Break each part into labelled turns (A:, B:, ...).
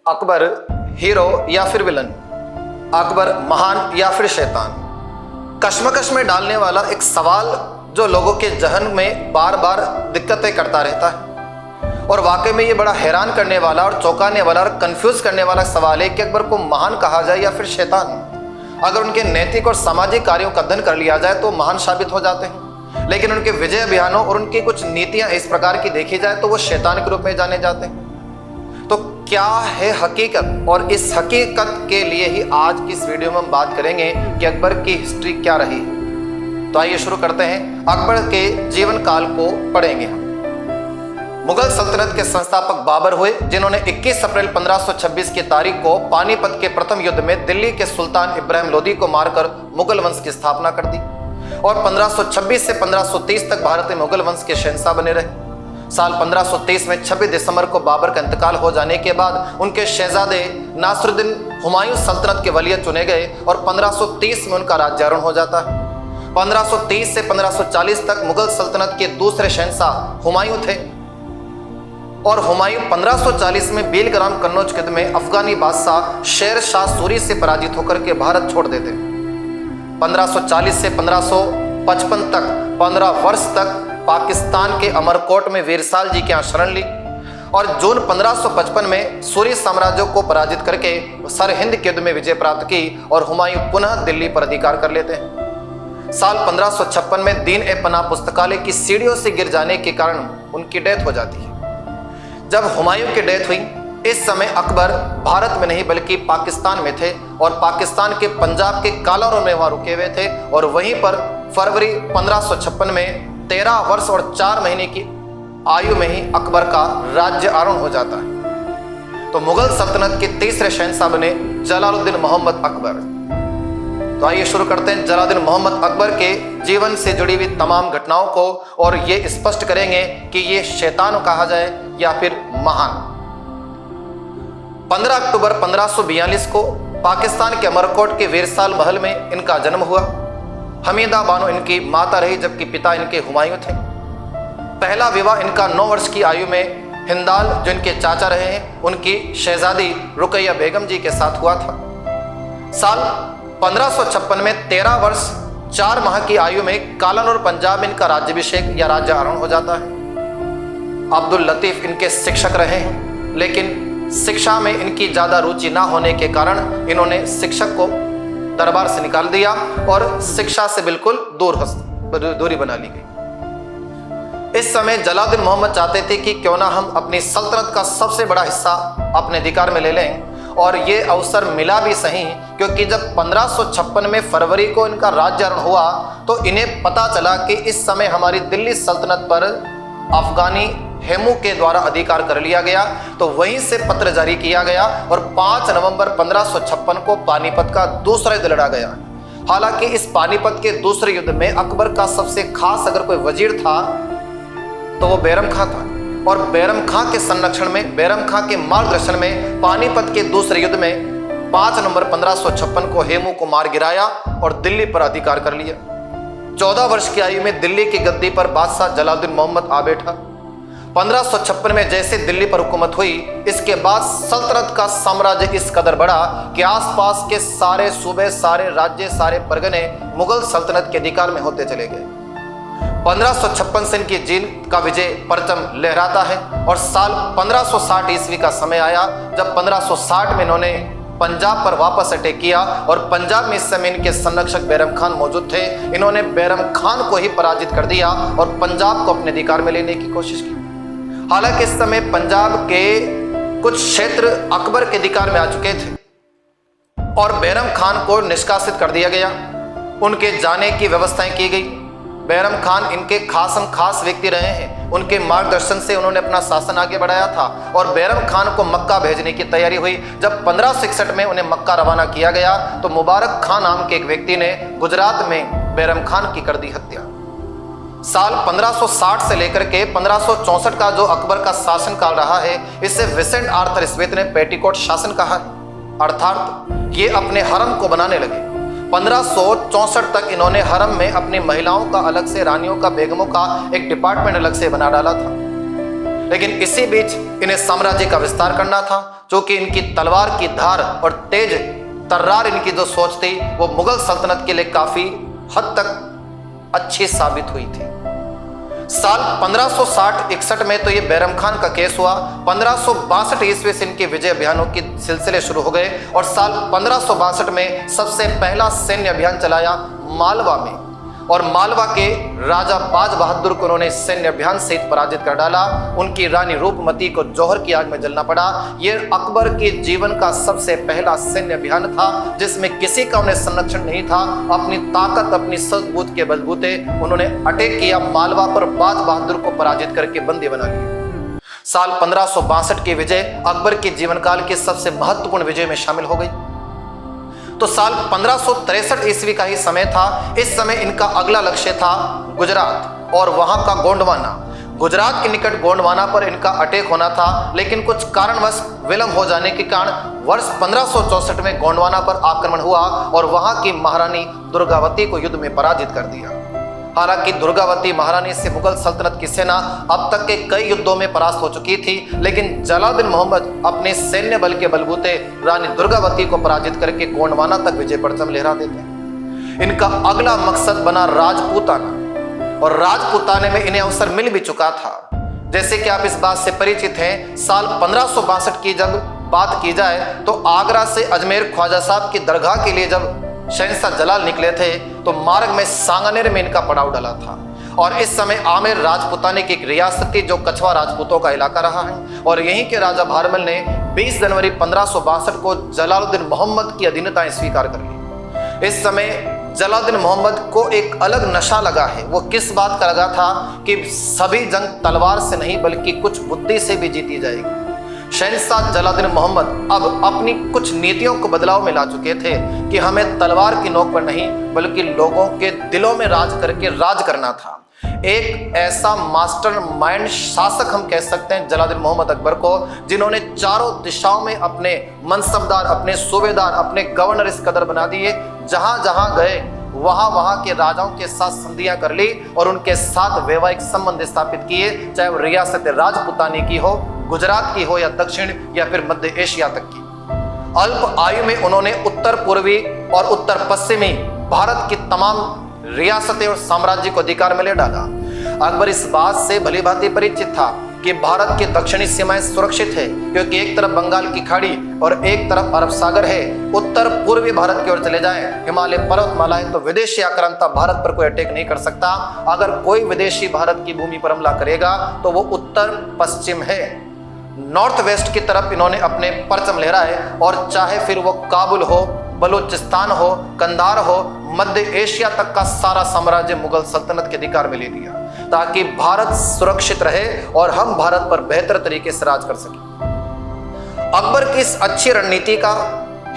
A: Akbar hero या फिर villain, Akbar महान या फिर शैतान। कश्मकश में डालने वाला एक सवाल जो लोगों के जहन में बार बार दिक्कतें करता रहता है और वाकई में ये बड़ा हैरान करने वाला और चौंकाने वाला और कंफ्यूज करने वाला सवाल है कि अकबर को महान कहा जाए या फिर शैतान। अगर उनके नैतिक और सामाजिक कार्यों का अध्ययन कर लिया जाए तो महान साबित हो जाते हैं, लेकिन उनके विजय अभियानों और उनकी कुछ नीतियां इस प्रकार की देखी जाए तो वो शैतान के रूप में जाने जाते हैं। तो क्या है हकीकत, और इस हकीकत के लिए ही आज की इस वीडियो में हम बात करेंगे कि अकबर की हिस्ट्री क्या रही। तो आइए शुरू करते हैं। अकबर के जीवन काल को पढ़ेंगे हम। मुगल सल्तनत के संस्थापक बाबर हुए, जिन्होंने 21 अप्रैल 1526 की तारीख को पानीपत के प्रथम युद्ध में दिल्ली के सुल्तान इब्राहिम लोदी को मारकर मुगल वंश की स्थापना कर दी और 1526 से 1530 तक भारत में मुगल वंश के शहंशाह बने रहे। साल 1523 में 26 दिसंबर को बाबर का इंतकाल हो जाने के बाद उनके शहजादे नासिरुद्दीन हुमायूं सल्तनत के वली चुने गए और 1530 में उनका राज्यारोहण हो जाता है। 1530 से 1540 तक मुगल सल्तनत के दूसरे शहंशाह हुमायूं थे और हुमायूं 1540 में बेलग्राम कन्नौज युद्ध में अफगानी बादशाह शेर शाह सूरी से पराजित होकर के भारत छोड़ देते। 1540 से 1555 तक 15 वर्ष तक पाकिस्तान के अमरकोट में वीरसाल जी के यहाँ शरण ली और जून 1555 में सूरी साम्राज्य को पराजित करके सरहिंद के युद्ध में विजय प्राप्त की और हुमायूं पुनः दिल्ली पर अधिकार कर लेते हैं। साल 1556 में दीन ए पनाह पुस्तकालय की सीढ़ियों से गिर जाने के कारण उनकी डेथ हो जाती है। जब हुमायूं की डेथ हुई, इस समय अकबर भारत में नहीं बल्कि पाकिस्तान में थे और पाकिस्तान के पंजाब के कालारों में वहां रुके हुए थे और वहीं पर फरवरी 1556 में 13 वर्ष और 4 महीने की आयु में ही अकबर का राज्य आरोहण हो जाता है। तो मुगल सल्तनत के तीसरे शहंशाह बने जलालुद्दीन मोहम्मद अकबर। तो आइए शुरू करते हैं जलालुद्दीन मोहम्मद अकबर के जीवन से जुड़ी हुई तमाम घटनाओं को और ये स्पष्ट करेंगे कि ये शैतान कहा जाए या फिर महान। 15 अक्टूबर 1542 को पाकिस्तान के अमरकोट के वीरसाल महल में इनका जन्म हुआ। हमीदा बानो इनकी माता रही, जबकि पिता इनके हुमायूं थे। पहला विवाह इनका 9 वर्ष की आयु में हिंदाल, जो इनके चाचा रहे हैं, उनकी शहजादी रुकैया बेगम जी के साथ हुआ था। साल 1556 में 13 वर्ष 4 माह की आयु में कालानूर पंजाब में इनका राज्याभिषेक या राज्य आरोहण हो जाता है। अब्दुल लतीफ इनके शिक्षक रहे हैं, लेकिन शिक्षा में इनकी ज्यादा रुचि ना होने के कारण इन्होंने शिक्षक को दरबार से निकाल दिया और शिक्षा से बिल्कुल दूरी बना ली गई। इस समय जलालुद्दीन मोहम्मद चाहते थे कि क्यों ना हम अपनी सल्तनत का सबसे बड़ा हिस्सा अपने अधिकार में ले लें, और ये अवसर मिला भी सही, क्योंकि जब 1556 में फरवरी को इनका राज्यारोहण हुआ तो इन्हें पता चला कि इस समय हमारी दिल्ली सल्तनत पर अफगानी हेमू के द्वारा अधिकार कर लिया गया। तो वहीं से पत्र जारी किया गया और 5 नवंबर 1556 को पानीपत का दूसरा युद्ध लड़ा गया। हालांकि इस पानीपत के दूसरे युद्ध में अकबर का सबसे खास अगर कोई वजीर था तो वो बैरम खां था और बैरम खां के संरक्षण में, बैरम खां के मार्गदर्शन में पानीपत के दूसरे युद्ध में 5 नवंबर 1556 को हेमू को मार गिराया और दिल्ली पर अधिकार कर लिया। 14 वर्ष की आयु में दिल्ली की गद्दी पर बादशाह जलालुद्दीन मोहम्मद आ बैठा। 1556 में जैसे दिल्ली पर हुकूमत हुई, इसके बाद सल्तनत का साम्राज्य इस कदर बढ़ा कि आसपास के सारे सूबे, सारे राज्य, सारे परगने मुगल सल्तनत के अधिकार में होते चले गए। 1556 से इनकी जीत का विजय परचम लहराता है और साल 1560 ईस्वी का समय आया जब 1560 में इन्होंने पंजाब पर वापस अटैक किया और पंजाब में इस समय इनके संरक्षक बैरम खान मौजूद थे। इन्होंने बैरम खान को ही पराजित कर दिया और पंजाब को अपने अधिकार में लेने की कोशिश की। हालांकि इस समय पंजाब के कुछ क्षेत्र अकबर के अधिकार में आ चुके थे और बैरम खान को निष्कासित कर दिया गया। उनके जाने की व्यवस्थाएं की गई। बैरम खान इनके खास व्यक्ति रहे हैं। उनके मार्गदर्शन से उन्होंने अपना शासन आगे बढ़ाया था और बैरम खान को मक्का भेजने की तैयारी हुई। जब 1561 में उन्हें मक्का रवाना किया गया तो मुबारक खान नाम के एक व्यक्ति ने गुजरात में बैरम खान की कर दी हत्या। साल 1560 से लेकर के 1564 का जो अकबर का शासनकाल रहा है, इसे विसेंट आर्थर स्मिथ ने पेटीकोट शासन कहा है। अर्थात ये अपने हरम को बनाने लगे। 1564 तक इन्होंने हरम में अपनी महिलाओं का अलग से, रानियों का, बेगमों का एक डिपार्टमेंट अलग से बना डाला था। लेकिन इसी बीच इन्हें साम्राज्य का विस्तार करना था, क्योंकि इनकी तलवार की धार और तेज तर्रार इनकी जो सोच थी वो मुगल सल्तनत के लिए काफी हद तक अच्छी साबित हुई थी। साल 1560-61 में तो ये बैरम खान का केस हुआ। 1562 ईस्वी से इनके विजय अभियानों के सिलसिले शुरू हो गए और साल 1562 में सबसे पहला सैन्य अभियान चलाया मालवा में, और मालवा के राजा बाज बहादुर को उन्होंने सैन्य अभियान सहित पराजित कर डाला। उनकी रानी रूपमती को जौहर की आग में जलना पड़ा। यह अकबर के जीवन का सबसे पहला सैन्य अभियान था जिसमें किसी का उन्हें संरक्षण नहीं था। अपनी ताकत, अपनी सजबूत के बलबूते उन्होंने अटैक किया मालवा पर, बाज बहादुर को पराजित करके बंदी बना लिया। साल 1562 की विजय अकबर के जीवन काल के सबसे महत्वपूर्ण विजय में शामिल हो गई। तो साल 1563 ईस्वी का ही समय था। इस समय इनका अगला लक्ष्य था गुजरात और वहां का गोंडवाना। गुजरात के निकट गोंडवाना पर इनका अटैक होना था, लेकिन कुछ कारणवश विलंब हो जाने के कारण वर्ष 1564 में गोंडवाना पर आक्रमण हुआ और वहां की महारानी दुर्गावती को युद्ध में पराजित कर दिया। हालांकि दुर्गावती महारानी से मुगल सल्तनत की सेना अब तक के कई युद्धों में परास्त हो चुकी थी, लेकिन जलालुद्दीन मोहम्मद अपने सैन्य बल के बलबूते रानी दुर्गावती को पराजित करके गोंडवाना तक विजय परचम लहरा देते। इनका अगला मकसद बना राजपूताना, और राजपूताने में इन्हें अवसर मिल भी चुका था। जैसे कि आप इस बात से परिचित हैं, साल 1562 की जब बात की जाए तो आगरा से अजमेर ख्वाजा साहब की दरगाह के लिए जब शहंशाह जलाल निकले थे तो मार्ग में सांगनेर में इनका पड़ाव डला था। और इस समय आमेर राजपूताने की एक रियासत थी जो कछवा राजपूतों का इलाका रहा है, और यहीं के राजा भारमल ने 20 जनवरी 1562 को जलालुद्दीन मोहम्मद की अधीनताएं स्वीकार कर ली। इस समय जलालुद्दीन मोहम्मद को एक अलग नशा लगा है। वो किस बात का लगा था कि सभी जंग तलवार से नहीं बल्कि कुछ बुद्धि से भी जीती जाएगी। शहंशाह जलालुद्दीन मोहम्मद अब अपनी कुछ नीतियों को बदलाव में ला चुके थे कि हमें तलवार की नोक पर नहीं बल्कि लोगों के दिलों में राज करके राज करना था। एक ऐसा मास्टर माइंड शासक हम कह सकते हैं जलालुद्दीन मोहम्मद अकबर को, जिन्होंने चारों दिशाओं में अपने मनसबदार, अपने सूबेदार, अपने गवर्नर इस कदर बना दिए, जहां जहां गए वहां वहां के राजाओं के साथ संधियां कर ली और उनके साथ वैवाहिक संबंध स्थापित किए, चाहे वो रियासत राजपूतानी की हो, गुजरात की हो या दक्षिण या फिर मध्य एशिया तक की। अल्प आयु में उन्होंने उत्तर पूर्वी और उत्तर पश्चिमी भारत की तमाम रियासतें और साम्राज्य को अधिकार में ले डाला। अकबर इस बात से भली भांति परिचित था कि भारत की दक्षिणी सीमाएं सुरक्षित है, क्योंकि एक तरफ बंगाल की खाड़ी और एक तरफ अरब सागर है। उत्तर पूर्वी भारत की ओर चले जाएं, हिमालय पर्वतमाला है, तो विदेशी आक्रांता भारत पर कोई अटैक नहीं कर सकता। अगर कोई विदेशी भारत की भूमि पर हमला करेगा तो वो उत्तर पश्चिम है, नॉर्थ वेस्ट की तरफ इन्होंने अपने परचम लहराए, और चाहे फिर वो काबुल हो, बलूचिस्तान हो, कंधार हो, मध्य एशिया तक का सारा साम्राज्य मुगल सल्तनत के अधिकार में ले लिया, ताकि भारत सुरक्षित रहे और हम भारत पर बेहतर तरीके से राज कर सकें। अकबर की इस अच्छी रणनीति का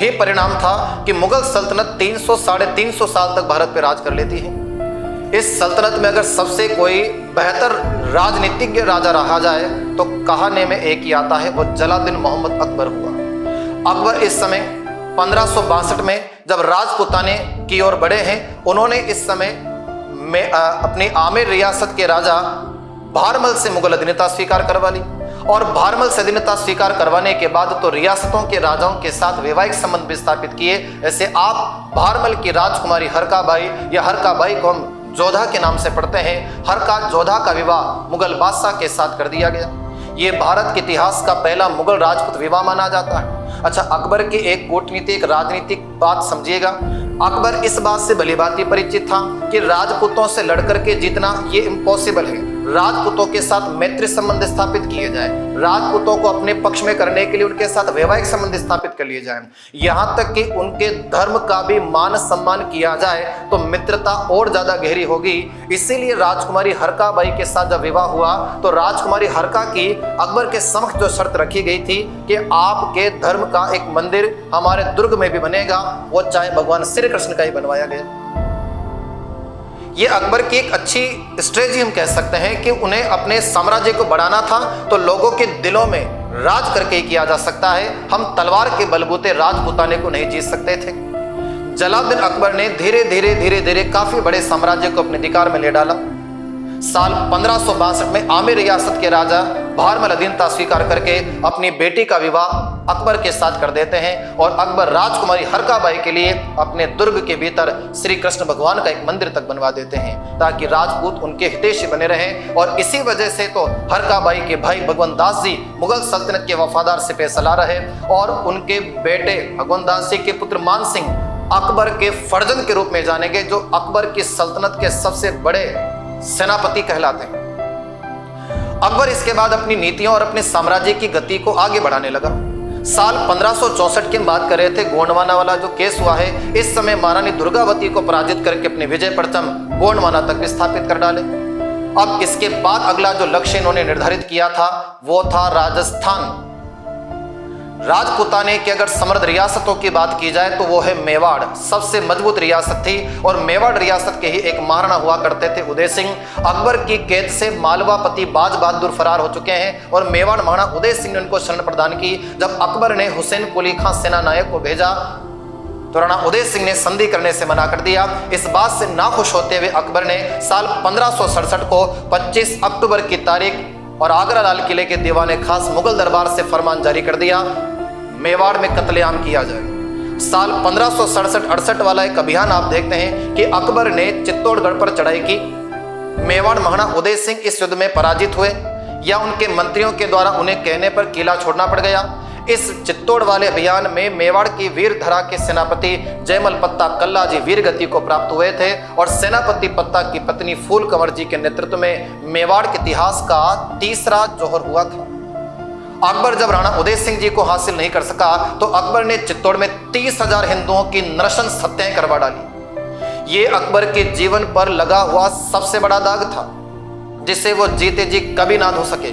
A: ही परिणाम था कि मुगल सल्तनत 300-350 साल तक भारत पर राज कर लेती है। इस सल्तनत में अगर सबसे कोई बेहतर राजनीतिज्ञ राजा रहा जाए तो कहानी में एक ही आता है, वो जलालुद्दीन मोहम्मद अकबर हुआ। अकबर इस समय 1562 में जब राजपूताने की ओर बढ़े हैं, उन्होंने इस समय में अपनी आमेर रियासत के राजा भारमल से मुगल अधीनता स्वीकार करवा ली, और भारमल से अधीनता स्वीकार करवाने के बाद तो रियासतों के राजाओं के साथ वैवाहिक संबंध भी स्थापित किए। ऐसे आप भारमल की राजकुमारी हरकाबाई या हरकाबाई को हम जोधा के नाम से पढ़ते हैं, हरका जोधा का विवाह मुगल बादशाह के साथ कर दिया गया। ये भारत के इतिहास का पहला मुगल राजपूत विवाह माना जाता है। अच्छा, अकबर की एक कूटनीतिक राजनीतिक बात समझिएगा। अकबर इस बात से भली भांति परिचित था कि राजपूतों से लड़कर के जीतना ये इम्पॉसिबल है। राजपूतों के साथ मैत्री संबंध स्थापित किए जाए, राजपूतों को अपने पक्ष में करने के लिए उनके साथ वैवाहिक संबंध स्थापित कर लिए जाए, यहाँ तक कि उनके धर्म का भी मान सम्मान किया जाए तो मित्रता और ज्यादा गहरी होगी। इसीलिए राजकुमारी हरकाबाई के साथ जब विवाह हुआ तो राजकुमारी हरका की अकबर के समक्ष जो शर्त रखी गई थी कि आपके धर्म का एक मंदिर हमारे दुर्ग में भी बनेगा, वो चाहे भगवान श्री कृष्ण का ही बनवाया गया। ये अकबर की एक अच्छी स्ट्रेटजी हम कह सकते हैं कि उन्हें अपने साम्राज्य को बढ़ाना था तो लोगों के दिलों में राज करके ही किया जा सकता है। हम तलवार के बलबूते राजपूताने को नहीं जीत सकते थे। जलालुद्दीन अकबर ने धीरे धीरे काफी बड़े साम्राज्य को अपने अधिकार में ले डाला। साल 1562 में आमेर रियासत के राजा भारमल अधीनता स्वीकार करके अपनी बेटी का विवाह अकबर के साथ कर देते हैं और अकबर राजकुमारी हरकाबाई के लिए अपने दुर्ग के भीतर श्री कृष्ण भगवान का एक मंदिर तक बनवा देते हैं ताकि राजपूत उनके हितैषी बने रहें। और इसी वजह से तो हरकाबाई के भाई भगवंत दास जी मुगल सल्तनत के वफादार सिपह सलार रहे और उनके बेटे भगवंत दास जी के पुत्र मान सिंह अकबर के फर्जंद के रूप में जाने गए, जो अकबर की सल्तनत के सबसे बड़े सेनापति कहलाते हैं। अकबर इसके बाद अपनी नीतियों और अपने साम्राज्य की गति को आगे बढ़ाने लगा। साल 1564 की बात कर रहे थे, गोंडवाना वाला जो केस हुआ है, इस समय महारानी दुर्गावती को पराजित करके अपने विजय परचम गोंडवाना तक विस्थापित कर डाले। अब इसके बाद अगला जो लक्ष्य इन्होंने निर्धारित किया था वो था राजस्थान। राजपूताने की अगर समृद्ध रियासतों की बात की जाए तो वो है मेवाड़, सबसे मजबूत रियासत थी और मेवाड़ रियासत के ही एक महाराणा हुआ करते थे उदय सिंह। अकबर की कैद से मालवापति बाज बहादुर फरार हो चुके हैं और मेवाड़ महाराणा उदय सिंह ने उनको शरण प्रदान की। जब अकबर ने हुसैन कुली खां सेना नायक को भेजा तो राणा उदय सिंह ने संधि करने से मना कर दिया। इस बात से नाखुश होते हुए अकबर ने साल 1567 को 25 अक्टूबर की तारीख और आगरा लाल किले के दीवाने खास मुगल दरबार से फरमान जारी कर दिया, मेवाड़ में कत्लेआम किया जाए। साल 1567-68 वाला एक अभियान आप देखते हैं कि अकबर ने चित्तौड़गढ़ पर चढ़ाई की। मेवाड़ महाराणा उदय सिंह इस युद्ध में पराजित हुए या उनके मंत्रियों के द्वारा उन्हें कहने पर किला छोड़ना पड़ गया। इस चित्तौड़ वाले अभियान में मेवाड़ की वीर धरा के सेनापति जयमल पत्ता कल्ला जी वीर गति को प्राप्त हुए थे और सेनापति पत्ता की पत्नी फूल कंवर जी के नेतृत्व में मेवाड़ के इतिहास का तीसरा जौहर हुआ था। अकबर जब राणा उदय सिंह जी को हासिल नहीं कर सका तो अकबर ने चित्तौड़ में 30,000 हिंदुओं की नृशंस हत्याएं करवा डाली। ये अकबर के जीवन पर लगा हुआ सबसे बड़ा दाग था जिसे वो जीते जी कभी ना धो सके।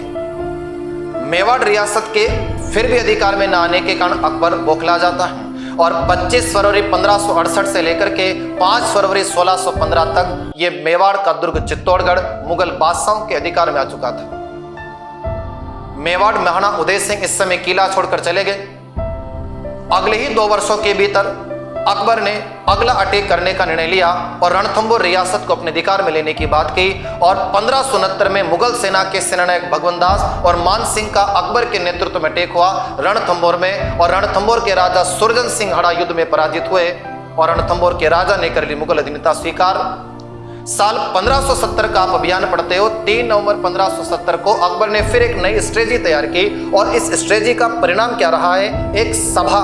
A: मेवाड़ रियासत के फिर भी अधिकार में न आने के कारण अकबर बौखला जाता है और 25 फरवरी 1568 से लेकर के 5 फरवरी 1615 तक ये मेवाड़ का दुर्ग चित्तौड़गढ़ मुगल बादशाहों के अधिकार में आ चुका था। मेवाड़ महाराणा उदय सिंह इस समय किला छोड़कर चले गए। अगले ही 2 वर्षों के भीतर अकबर ने अगला अटैक करने का निर्णय लिया और रणथंभौर रियासत को अपने अधिकार में लेने की बात की और 1569 में मुगल सेना के सेनानायक भगवंत दास और मान सिंह का अकबर के नेतृत्व में अटैक हुआ रणथंभौर में और रणथंभौर के राजा सुरजन सिंह हड़ा युद्ध में पराजित हुए और रणथंभौर के राजा ने कर ली मुगल अधीनता स्वीकार। साल 1570 का आप अभियान पढ़ते हो, 3 नवंबर 1570 को अकबर ने फिर एक नई स्ट्रेटजी तैयार की और इस स्ट्रेटजी का परिणाम क्या रहा है, एक सभा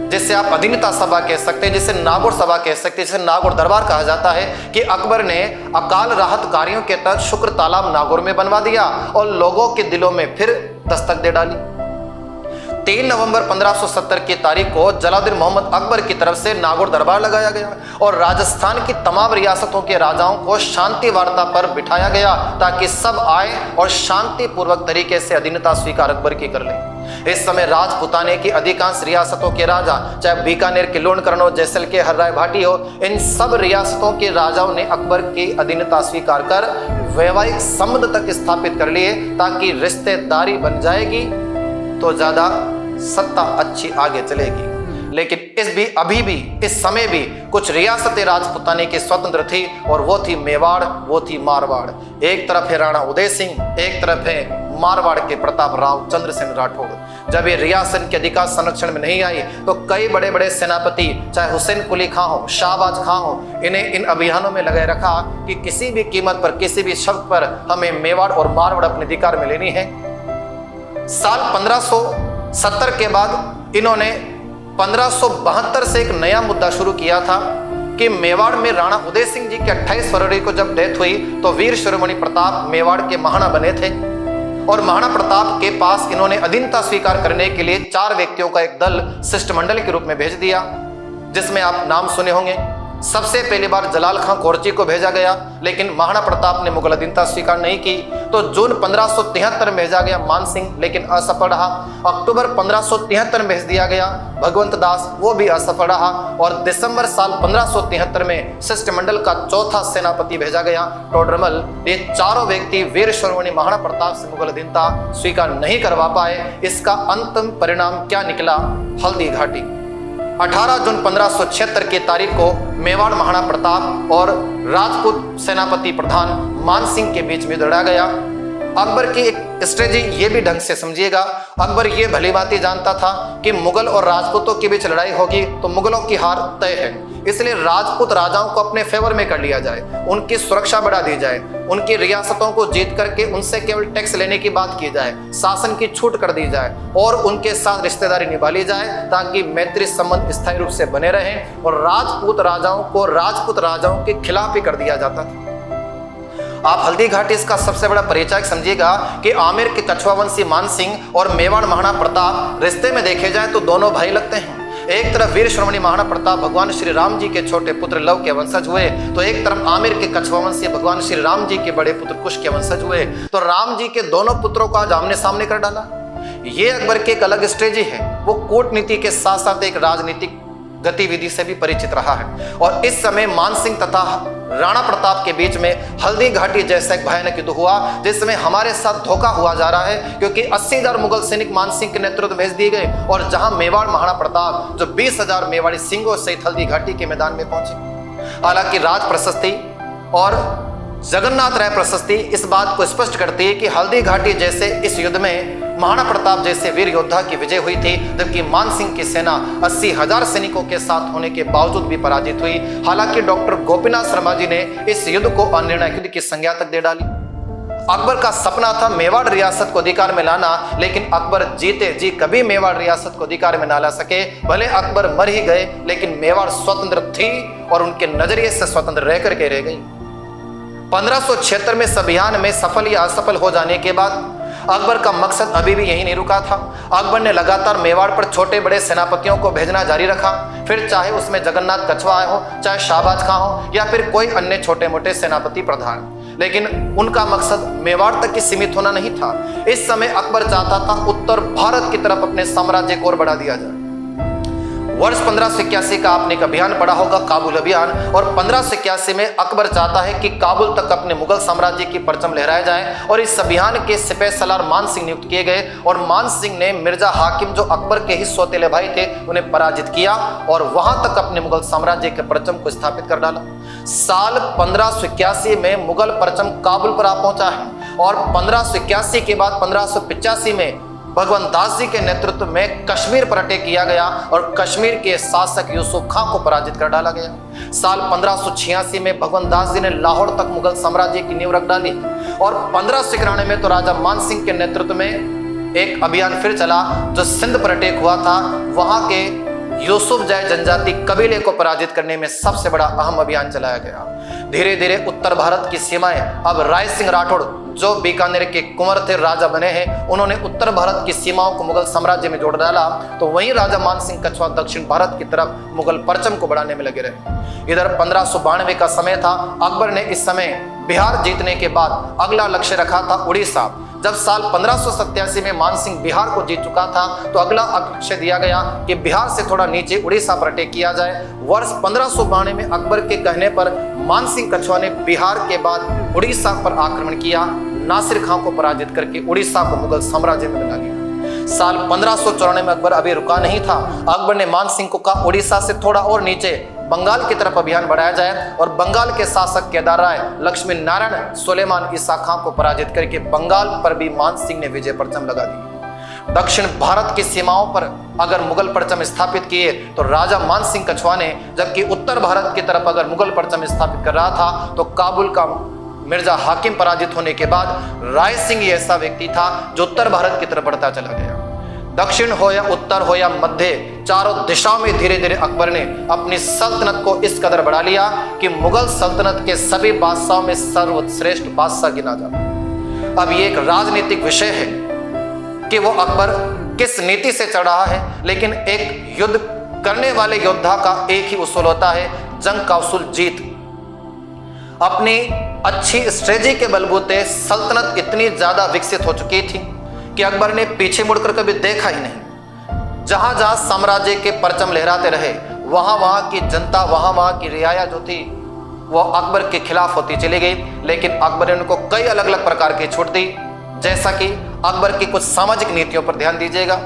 A: जिसे आप अधीनता सभा कह सकते हैं, जिसे नागौर सभा कह सकते हैं, जिसे नागौर दरबार कहा जाता है कि अकबर ने अकाल राहत कार्यों के तहत शुक्र तालाब नागौर में बनवा दिया और लोगों के दिलों में फिर दस्तक दे डाली। 3 नवंबर 1570 की तारीख को जलालुद्दीन मोहम्मद अकबर की तरफ से नागौर दरबार लगाया गया और राजस्थान की तमाम रियासतों के राजाओं को शांति वार्ता पर बिठाया गया ताकि सब आए और शांतिपूर्वक तरीके से अधीनता स्वीकार अकबर की कर लें। इस समय राजपूताने की अधिकांश रियासतों के राजा, चाहे बीकानेर के लोणकरण हो, जैसलमेर हर्राय भाटी हो, इन सब रियासतों के राजाओं ने अकबर की अधीनता स्वीकार कर वैवाहिक संबंध तक स्थापित कर लिए ताकि रिश्तेदारी बन जाएगी तो ज्यादा सत्ता अच्छी आगे चलेगी। लेकिन अभी भी इस समय भी कुछ रियासतें राजपूताने की स्वतंत्र थी और वो थी मेवाड़, वो थी मारवाड़। एक तरफ है राणा उदय सिंह, एक तरफ है मारवाड़ के प्रताप राव चंद्रसेन राठौड़। जब ये रियासत के अधिकार संरक्षण में नहीं आई तो कई बड़े बड़े सेनापति, चाहे हुसैन कुली खां हो, शाहबाज खां हो, इन्हें इन अभियानों में लगाए रखा कि किसी भी कीमत पर, किसी भी शर्त पर हमें मेवाड़ और मारवाड़ अपने अधिकार में लेनी है। साल 1570 के बाद इन्होंने 1572 से एक नया मुद्दा शुरू किया था कि मेवाड़ में राणा उदय सिंह जी की 28 फरवरी को जब डेथ हुई तो वीर शिरोमणि प्रताप मेवाड़ के महाराणा बने थे और महाराणा प्रताप के पास इन्होंने अधीनता स्वीकार करने के लिए 4 व्यक्तियों का एक दल शिष्टमंडल के रूप में भेज दिया, जिसमें आप नाम सुने होंगे। सबसे पहली बार जलाल खां कोरची को भेजा गया, लेकिन महाराणा प्रताप ने मुगल अधीनता स्वीकार नहीं की तो जून 1573 में भेजा गया मान सिंह, लेकिन असफल रहा। अक्टूबर 1573 में भेज दिया गया भगवंत दास, वो भी असफल रहा और दिसंबर साल 1573 में शिष्टमंडल का चौथा सेनापति भेजा गया टोडरमल। ये चारों व्यक्ति वीर शिरोमणि महाराणा प्रताप से मुगल अधीनता स्वीकार नहीं करवा पाए। इसका अंतिम परिणाम क्या निकला, हल्दी घाटी। 18 जून 1576 की तारीख को मेवाड़ महाराणा प्रताप और राजपूत सेनापति प्रधान मान सिंह के बीच में लड़ा गया। अकबर की एक स्ट्रेटजी ये भी ढंग से समझिएगा। अकबर ये भली भांति जानता था कि मुगल और राजपूतों के बीच लड़ाई होगी तो मुगलों की हार तय है, इसलिए राजपूत राजाओं को अपने फेवर में कर लिया जाए, उनकी सुरक्षा बढ़ा दी जाए, उनकी रियासतों को जीत करके उनसे केवल टैक्स लेने की बात की जाए, शासन की छूट कर दी जाए और उनके साथ रिश्तेदारी निभा ली जाए ताकि मैत्री संबंध स्थायी रूप से बने रहें। और राजपूत राजाओं को राजपूत राजाओं के खिलाफ ही कर दिया जाता था। आप हल्दी घाटी इसका सबसे बड़ा परिचायक समझिएगा कि आमेर के कछुआ वंशी मानसिंह और मेवाड़ महाराणा प्रताप रिश्ते में देखे जाए तो दोनों भाई लगते हैं। एक तरफ वीर श्रोमणी महाराणा प्रताप भगवान श्री राम जी के छोटे पुत्र लव के वंशज हुए, तो एक तरफ आमेर के कछुआ वंशी भगवान श्री राम जी के बड़े पुत्र कुश के वंशज हुए। तो राम जी के दोनों पुत्रों को आज आमने सामने कर डाला। ये अकबर की एक अलग स्ट्रेटजी है। वो कूटनीति के साथ साथ एक राजनीतिक गतिविधि से भी परिचित रहा है। और इस समय मानसिंह तथा राणा प्रताप के बीच में हल्दी घाटी जैसा एक भयानक युद्ध हुआ, जिसमें हमारे साथ धोखा हुआ जा रहा है, क्योंकि 80,000 मुगल सैनिक मानसिंह के नेतृत्व भेज दिए गए और जहां मेवाड़ महाराणा प्रताप जो 20,000 मेवाड़ी सिंहों सहित हल्दी घाटी के मैदान में पहुंचे। हालांकि राज प्रशस्ति और जगन्नाथ राय प्रशस्ति इस बात को स्पष्ट करती है कि हल्दी घाटी जैसे इस युद्ध में महाराणा प्रताप जैसे वीर योद्धा की विजय हुई थी, जबकि मानसिंह की सेना 80,000 सैनिकों के साथ होने के बावजूद भी पराजित हुई। हालांकि डॉक्टर गोपीनाथ शर्मा जी ने इस युद्ध को अनिर्णायक युद्ध की संज्ञा तक दे डाली। अकबर का सपना था मेवाड़ रियासत को अधिकार में लाना, लेकिन अकबर जीते जी कभी मेवाड़ रियासत को अधिकार में ना ला सके। भले अकबर मर ही गए, लेकिन मेवाड़ स्वतंत्र थी और उनके नजरिए से स्वतंत्र रह करके रह गई। 1576 में इस अभियान में सफल या असफल हो जाने के बाद अकबर का मकसद अभी भी यही नहीं रुका था। अकबर ने लगातार मेवाड़ पर छोटे बड़े सेनापतियों को भेजना जारी रखा, फिर चाहे उसमें जगन्नाथ कछुआ आए हो, चाहे शाहबाज खां हो या फिर कोई अन्य छोटे मोटे सेनापति प्रधान, लेकिन उनका मकसद मेवाड़ तक ही सीमित होना नहीं था। इस समय अकबर चाहता था उत्तर भारत की तरफ अपने साम्राज्य को और बढ़ा दिया जाए। वर्ष 1581 का आपने एक अभियान पढ़ा होगा, काबुल अभियान, और 1581 में अकबर चाहता है कि काबुल तक अपने मुगल साम्राज्य की परचम लहराया जाए। और इस अभियान के सिपह सलार मान सिंह नियुक्त किए गए और मान सिंह ने मिर्जा हाकिम जो अकबर के ही सौतेले भाई थे उन्हें पराजित किया और वहां तक अपने मुगल साम्राज्य के परचम को स्थापित कर डाला। साल 1581 में मुगल परचम काबुल पर आ पहुंचा है और 1581 के बाद 1585 में भगवान दास जी के नेतृत्व में कश्मीर पर अटैक किया गया और कश्मीर के शासक यूसुफ खां को पराजित कर डाला गया। साल 1586 में भगवान दास जी ने लाहौर तक मुगल साम्राज्य की नींव रख डाली और 1591 में तो राजा मान सिंह के नेतृत्व में एक अभियान फिर चला जो सिंध पर अटैक हुआ था। वहां के यूसुफ जय जनजाति कबीले को पराजित करने में सबसे बड़ा अहम अभियान चलाया गया। धीरे धीरे उत्तर भारत की सीमाएं अब राय सिंह राठौड़ जो बीकानेर के कुंवर थे, राजा बने हैं, उन्होंने उत्तर भारत की सीमाओं को मुगल साम्राज्य में जोड़ डाला। तो वहीं राजा मानसिंह कछुआ दक्षिण भारत की तरफ मुगल परचम को बढ़ाने में लगे रहे। इधर 1592 का समय था। अकबर ने इस समय बिहार जीतने के बाद अगला लक्ष्य रखा था उड़ीसा। जब साल 1587 में मानसिंह बिहार को जीत चुका था तो अगला लक्ष्य दिया गया कि बिहार से थोड़ा नीचे उड़ीसा पर अटैक किया जाए। वर्ष 1592 में अकबर के कहने पर मानसिंह कछुआ ने बिहार के बाद उड़ीसा पर आक्रमण किया, नासिर खां को पराजित करके उड़ीसा को मुगल साम्राज्य में मिला लिया। साल 1594 में अकबर अभी रुका नहीं था। अकबर ने मानसिंह को कहा उड़ीसा से थोड़ा और नीचे बंगाल की तरफ अभियान बढ़ाया जाए और बंगाल के शासक केदार राय, लक्ष्मी नारायण, सुलेमान ईसा खां को पराजित करके बंगाल पर भी मानसिंह ने विजय परचम लगा दी। दक्षिण भारत की सीमाओं पर अगर मुगल परचम स्थापित किए तो राजा मानसिंह कछुआ ने, जबकि उत्तर भारत की तरफ अगर मुगल परचम स्थापित कर रहा था तो काबुल का मिर्जा हाकिम पराजित होने के बाद राय सिंह ऐसा व्यक्ति था जो उत्तर भारत की तरफ बढ़ता चला गया। दक्षिण हो या उत्तर हो या मध्य, चारों दिशाओं में धीरे धीरे अकबर ने अपनी सल्तनत को इस कदर बढ़ा लिया कि मुगल सल्तनत के सभी बादशाहों में सर्वश्रेष्ठ बादशाह गिना जाता। अब ये एक राजनीतिक विषय है कि वो अकबर किस नीति से चढ़ रहा है, लेकिन एक युद्ध करने वाले योद्धा का एक ही उसूल होता है, जंग का उसूल जीत। अपनी अच्छी स्ट्रेटजी के बलबूते सल्तनत इतनी ज्यादा विकसित हो चुकी थी कि अकबर ने पीछे मुड़कर कभी देखा ही नहीं। जहां जहां साम्राज्य के परचम लहराते रहे वहां वहां की जनता, वहां की रियाया जो थी वो अकबर के खिलाफ होती चली गई। लेकिन अकबर ने उनको कई अलग अलग प्रकार की छूट दी, जैसा कि अकबर की कुछ सामाजिक नीतियों पर ध्यान दीजिएगा।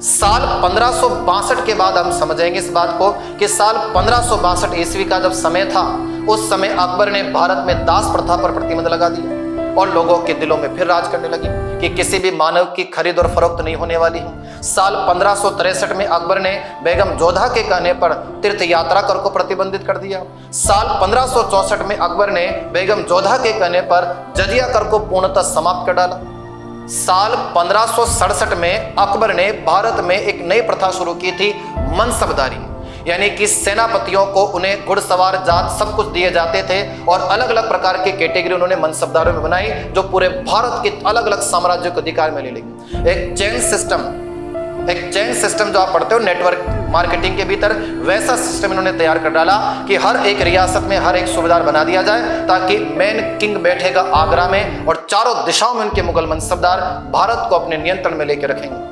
A: साल 1562 के बाद हम समझेंगे इस बात को कि साल 1562 ईस्वी का जब समय था, उस समय अकबर ने भारत में दास प्रथा पर प्रतिबंध लगा दिया। और लोगों के दिलों में फिर राज करने लगी कि किसी भी मानव की खरीद और फरोख्त नहीं होने वाली है। साल 1563 में अकबर ने बेगम जोधा के कहने पर तीर्थ यात्रा कर को प्रतिबंधित कर दिया। साल 1564 में अकबर ने बेगम जोधा के कहने पर जजिया कर को पूर्णतः समाप्त कर डाला। साल 1567 में अकबर ने भारत में एक नई प्रथा शुरू की थी, मनसबदारी, यानी कि सेनापतियों को उन्हें घुड़सवार जात सब कुछ दिए जाते थे और अलग अलग प्रकार की कैटेगरी उन्होंने मनसबदारों में बनाई जो पूरे भारत के अलग अलग साम्राज्यों को अधिकार में ले लेंगे। एक चेन सिस्टम जो आप पढ़ते हो नेटवर्क मार्केटिंग के भीतर, वैसा सिस्टम इन्होंने तैयार कर डाला कि हर एक रियासत में हर एक सूबेदार बना दिया जाए ताकि मेन किंग बैठेगा आगरा में और चारों दिशाओं में उनके मुगल मनसबदार भारत को अपने नियंत्रण में लेकर रखेंगे।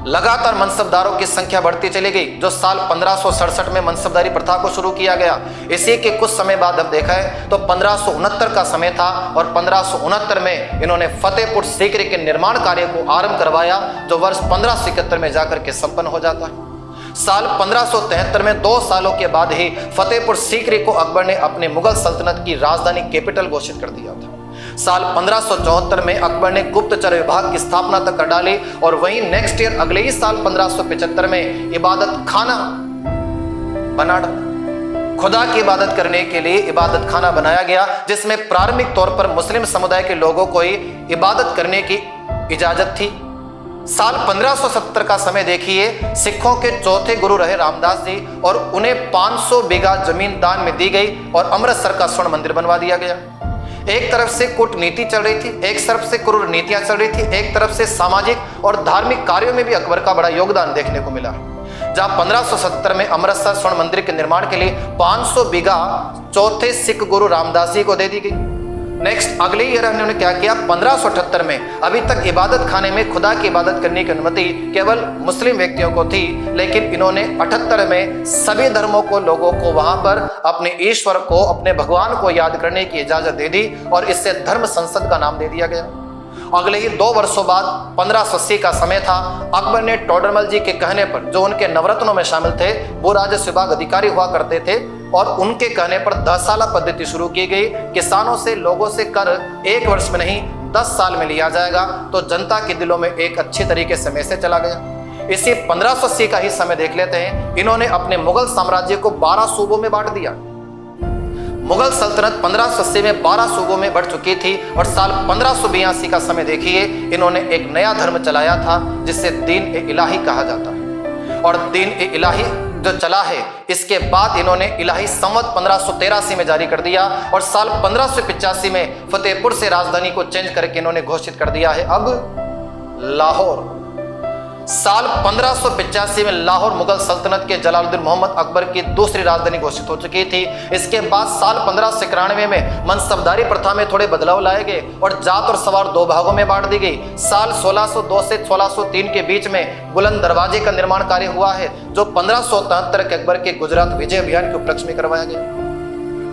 A: लगातार मनसबदारों की संख्या बढ़ती चली गई। जो साल 1567 में मनसबदारी प्रथा को शुरू किया गया, इसी के कुछ समय बाद अब देखा है तो 1569 का समय था और 1569 में इन्होंने फतेहपुर सीकरी के निर्माण कार्य को आरंभ करवाया जो वर्ष 1571 में जाकर के संपन्न हो जाता है। साल 1573 में 2 सालों के बाद ही फतेहपुर सीकरी को अकबर ने अपने मुगल सल्तनत की राजधानी कैपिटल घोषित कर दिया था। साल 1574 में अकबर ने गुप्तचर विभाग की स्थापना तक कर डाली और वहीं नेक्स्ट ईयर अगले ही साल 1575 में इबादत खाना बना डाला। खुदा की इबादत करने के लिए इबादत खाना बनाया गया जिसमें प्रारंभिक तौर पर मुस्लिम समुदाय के लोगों को ही इबादत करने की इजाजत थी। साल 1570 का समय देखिए, सिखों के चौथे गुरु रहे रामदास जी और उन्हें 500 बीघा जमीन दान में दी गई और अमृतसर का स्वर्ण मंदिर बनवा दिया गया। एक तरफ से कूटनीति चल रही थी, एक तरफ से क्रूर नीतियां चल रही थी, एक तरफ से सामाजिक और धार्मिक कार्यों में भी अकबर का बड़ा योगदान देखने को मिला। जहां 1570 में अमृतसर स्वर्ण मंदिर के निर्माण के लिए 500 बीघा चौथे सिख गुरु रामदास जी को दे दी गई। नेक्स्ट अगले ईयर इन्होंने क्या किया, 1578 में अभी तक इबादत खाने में खुदा की इबादत करने की अनुमति केवल मुस्लिम व्यक्तियों को थी, लेकिन इन्होंने 78 में सभी धर्मों को लोगों को वहां पर अपने ईश्वर को, अपने भगवान को याद करने की इजाजत दे दी और इससे धर्म संसद का नाम दे दिया गया। अगले ही 2 वर्षों बाद 1580 का समय था। अकबर ने टोडरमल जी के कहने पर, जो उनके नवरत्नों में शामिल थे, वो राजस्व विभाग अधिकारी हुआ करते थे और उनके कहने पर 10 साला पद्धति शुरू की गई। किसानों से, लोगों से कर 1 वर्ष में नहीं 10 साल में लिया जाएगा, तो जनता के दिलों में एक अच्छी तरीके से मैसेज चला गया। इसी 1580 का ही समय देख लेते हैं। इन्होंने अपने मुगल साम्राज्य को 12 सूबों में बांट दिया। मुगल सल्तनत 1580 में 12 सूबों में बढ़ चुकी थी और साल 1582 का समय देखिए, इन्होंने एक नया धर्म चलाया था जिसे दीन-ए-इलाही कहा जाता है। और दीन-ए-इलाही जो चला है, इसके बाद इन्होंने इलाही संवत 1583 में जारी कर दिया और साल 1585 में फतेहपुर से राजधानी को चेंज करके इन्होंने घोषित कर दिया है अब लाहौर। साल 1585 में लाहौर मुगल सल्तनत के जलालुद्दीन मोहम्मद अकबर की दूसरी राजधानी घोषित हो चुकी थी। इसके बाद साल 1591 में मनसबदारी प्रथा में थोड़े बदलाव लाए गए और जात और सवार 2 भागों में बांट दी गई। साल 1602 से 1603 के बीच में बुलंद दरवाजे का निर्माण कार्य हुआ है जो 1573 के अकबर के गुजरात विजय अभियान के उपलक्ष्य में करवाया गया।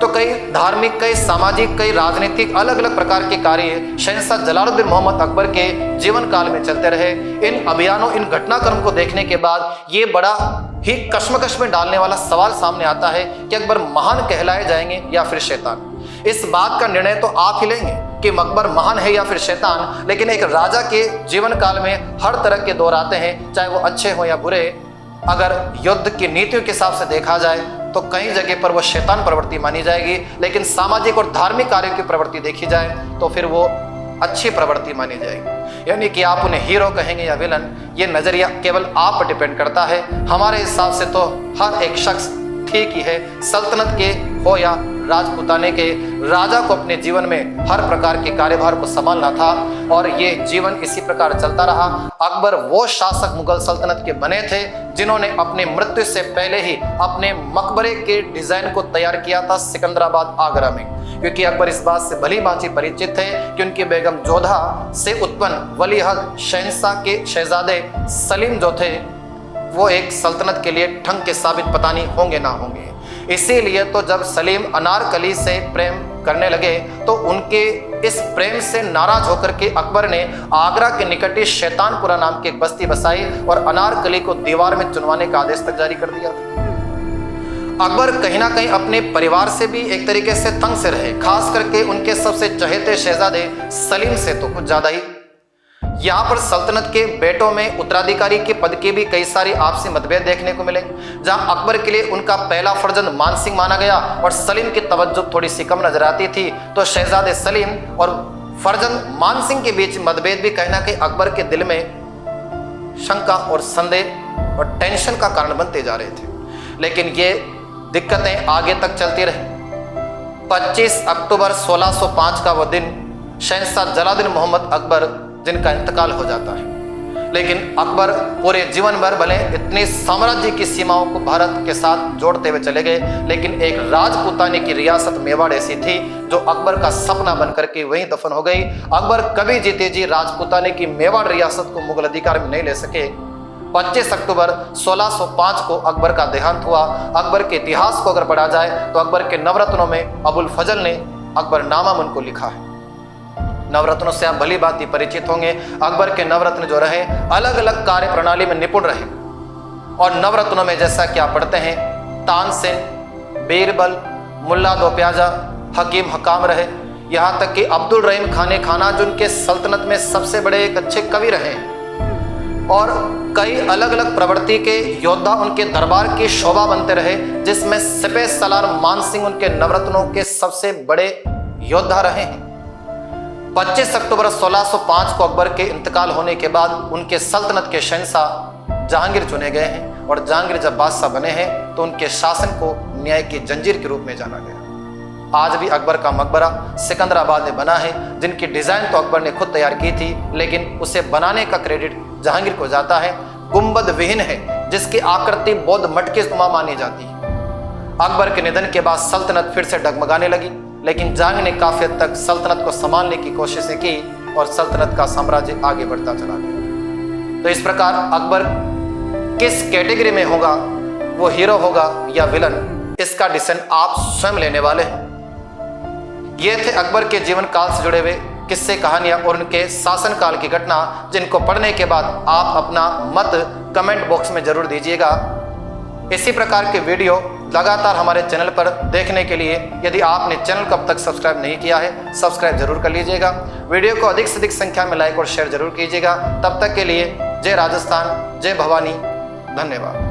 A: तो कई धार्मिक, कई सामाजिक, कई राजनीतिक अलग अलग प्रकार के कार्य शहंशाह जलालुद्दीन मोहम्मद अकबर के जीवन काल में चलते रहे। इन अभियानों, इन घटनाक्रम को देखने के बाद ये बड़ा ही कश्मकश में डालने वाला सवाल सामने आता है कि अकबर महान कहलाए जाएंगे या फिर शैतान। इस बात का निर्णय तो आप ही लेंगे कि अकबर महान है या फिर शैतान, लेकिन एक राजा के जीवन काल में हर तरह के दौर आते हैं, चाहे वो अच्छे हो या बुरे। अगर युद्ध की नीतियों के हिसाब से देखा जाए तो कई जगह पर वो शैतान प्रवृत्ति मानी जाएगी, लेकिन सामाजिक और धार्मिक कार्यों की प्रवृत्ति देखी जाए तो फिर वो अच्छी प्रवृत्ति मानी जाएगी। यानी कि आप उन्हें हीरो कहेंगे या विलन, ये नजरिया केवल आप पर डिपेंड करता है। हमारे हिसाब से तो हर एक शख्स ठीक ही है। सल्तनत के हो या राजपूताने के, राजा को अपने जीवन में हर प्रकार के कार्यभार को संभालना था और ये जीवन इसी प्रकार चलता रहा। अकबर वो शासक मुगल सल्तनत के बने थे जिन्होंने अपनी मृत्यु से पहले ही अपने मकबरे के डिजाइन को तैयार किया था सिकंदराबाद, आगरा में, क्योंकि अकबर इस बात से भली भांति परिचित थे कि उनकी बेगम जोधा से उत्पन्न वलीअहद शहंशाह के शहजादे सलीम जो थे वो एक सल्तनत के लिए ठंग के साबित पता नहीं होंगे ना होंगे। इसीलिए तो जब सलीम अनारकली से प्रेम करने लगे तो उनके इस प्रेम से नाराज होकर के अकबर ने आगरा के निकट ही शैतानपुरा नाम की एक बस्ती बसाई और अनारकली को दीवार में चुनवाने का आदेश तक जारी कर दिया। अकबर कहीं ना कहीं अपने परिवार से भी एक तरीके से तंग से रहे, खास करके उनके सबसे चहेते शहजादे सलीम से तो कुछ ज्यादा ही। यहाँ पर सल्तनत के बेटों में उत्तराधिकारी के पद के भी कई सारी आपसी मतभेद देखने को मिले, जहां अकबर के लिए उनका पहला फर्जंद मानसिंह माना गया और सलीम की तवज्जो थोड़ी सी कम नजर आती थी, तो शहजादे सलीम और फर्जंद मानसिंह के बीच मतभेद भी कहीं ना कहीं अकबर के दिल में शंका और संदेह और टेंशन का कारण बनते जा रहे थे। लेकिन ये दिक्कतें आगे तक चलती रही। 25 अक्टूबर 1605 का वह दिन शहंशाह जलालुद्दीन मोहम्मद अकबर जिनका इंतकाल हो जाता है। लेकिन अकबर पूरे जीवन भर भले इतनी साम्राज्य की सीमाओं को भारत के साथ जोड़ते हुए चले गए, लेकिन एक राजपूताने की रियासत मेवाड़ ऐसी थी जो अकबर का सपना बनकर के वहीं दफन हो गई। अकबर कभी जीते जी राजपूताने की मेवाड़ रियासत को मुगल अधिकार में नहीं ले सके। 25 अक्टूबर 1605 को अकबर का देहांत हुआ। अकबर के इतिहास को अगर पढ़ा जाए तो अकबर के नवरत्नों में अबुल फजल ने अकबरनामा उनको लिखा है। नवरत्नों से आप भली भांति परिचित होंगे। अकबर के नवरत्न जो रहे अलग अलग कार्य प्रणाली में निपुण रहे और नवरत्नों में जैसा कि आप पढ़ते हैं तानसेन, बीरबल, मुल्ला दो प्याजा, हकीम हकाम रहे, यहाँ तक कि अब्दुल रहीम खाने खाना जो उनके सल्तनत में सबसे बड़े एक अच्छे कवि रहे और कई अलग अलग प्रवृत्ति के योद्धा उनके दरबार की शोभा बनते रहे, जिसमें सिपह सलार मानसिंह उनके नवरत्नों के सबसे बड़े योद्धा रहे हैं। 25 अक्टूबर 1605 को अकबर के इंतकाल होने के बाद उनके सल्तनत के शहंशाह जहांगीर चुने गए हैं और जहांगीर जब बादशाह बने हैं तो उनके शासन को न्याय की जंजीर के रूप में जाना गया। आज भी अकबर का मकबरा सिकंदराबाद में बना है, जिनकी डिजाइन तो अकबर ने खुद तैयार की थी, लेकिन उसे बनाने का क्रेडिट जहांगीर को जाता है। गुंबद विहीन है, जिसकी आकृति बौद्ध मठ के नुमा मानी जाती है। अकबर के निधन के बाद सल्तनत फिर से डगमगाने लगी, लेकिन जहांगीर ने काफी हद तक सल्तनत को संभालने की कोशिशें की और सल्तनत का साम्राज्य आगे बढ़ता चला गया। तो इस प्रकार अकबर किस कैटेगरी में होगा, वो हीरो होगा या विलन, इसका डिसीजन आप स्वयं लेने वाले हैं। ये थे अकबर के जीवन काल से जुड़े हुए किस्से, कहानियां और उनके शासनकाल की घटना, जिनको पढ़ने के बाद आप अपना मत कमेंट बॉक्स में जरूर दीजिएगा। इसी प्रकार के वीडियो लगातार हमारे चैनल पर देखने के लिए यदि आपने चैनल को अब तक सब्सक्राइब नहीं किया है, सब्सक्राइब जरूर कर लीजिएगा। वीडियो को अधिक से अधिक संख्या में लाइक और शेयर जरूर कीजिएगा। तब तक के लिए जय राजस्थान, जय भवानी, धन्यवाद।